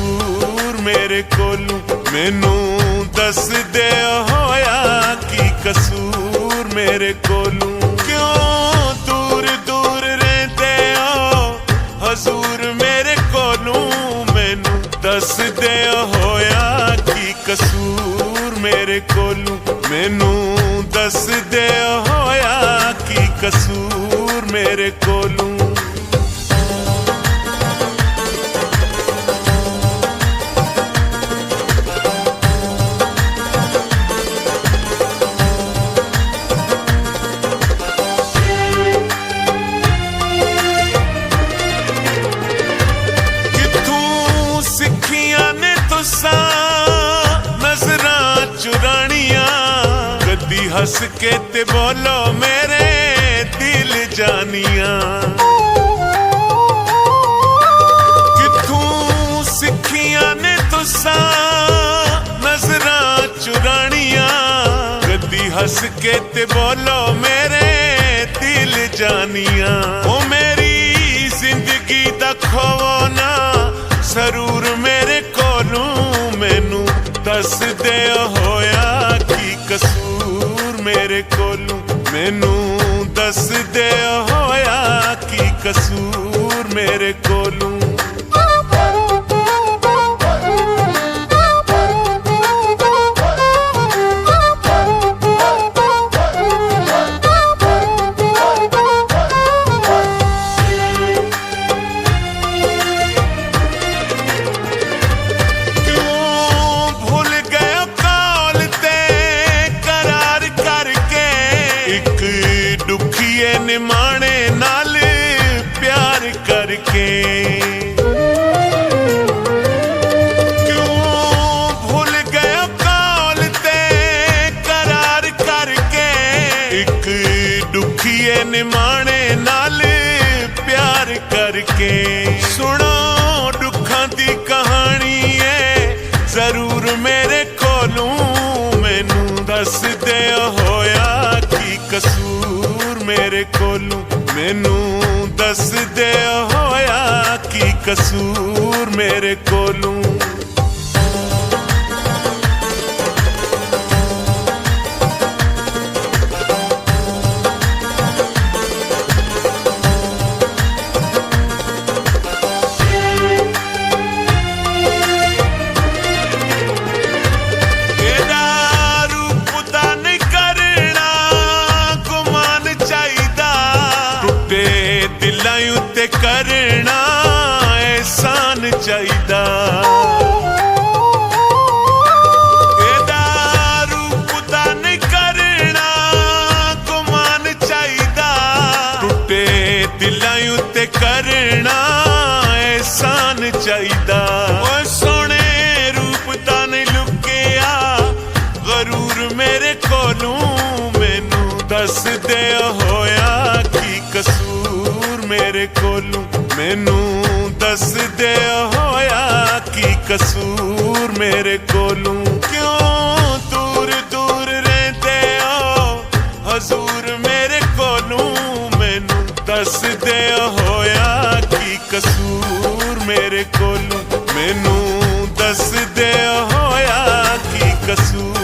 कसूर मेरे कोलू, मैनू दस दे होया की कसूर मेरे कोलू। क्यों दूर दूर रहते हो हजूर मेरे कोलू, मैनू दस दे होया की कसूर मेरे कोलू, मैनू दस दे होया की कसूर मेरे कोलू। नजरां चुरानियां कदी हस के ते बोलो मेरे दिल जानियां। किथों सिखियां ने तुसा नजरां चुरानियां कदी हस के ते बोलो मेरे दिल जानियां। ओ मेरी जिंदगी दा खोवो ना जरूर मेरे कोलू, मैनू दस दे होया की कसूर मेरे कोलू, मैनू दस दे होया की कसूर मेरे कोलू। निमाणे नाल प्यार करके क्यों भूल गए कौल ते करार करके, एक दुखिए निमाणे नाल प्यार करके। सुनो दुखां दी कहानी है जरूर मेरे कोलू, मैनू दस दे होया की कसूर मेरे कोलू, मैनू दस दे होया की कसूर मेरे कोलू। उत्ते करना एहसान चाहिदा, एदा रूप दा नहीं करना गुमान चाहिदा। टुटे दिलां उत्ते करना एहसान चाहिदा। ओ सोने रूप दा नहीं लुकिया गरूर मेरे कोलू, मैनू दस दे होया की कसूर मेरे कोलू, मैनू दस दे होया की कसूर मेरे कोलू। क्यों दूर दूर रहते हो हजूर मेरे कोलू, मैनू दस दे होया की कसूर मेरे कोलू, मैनू दस दे होया की कसूर।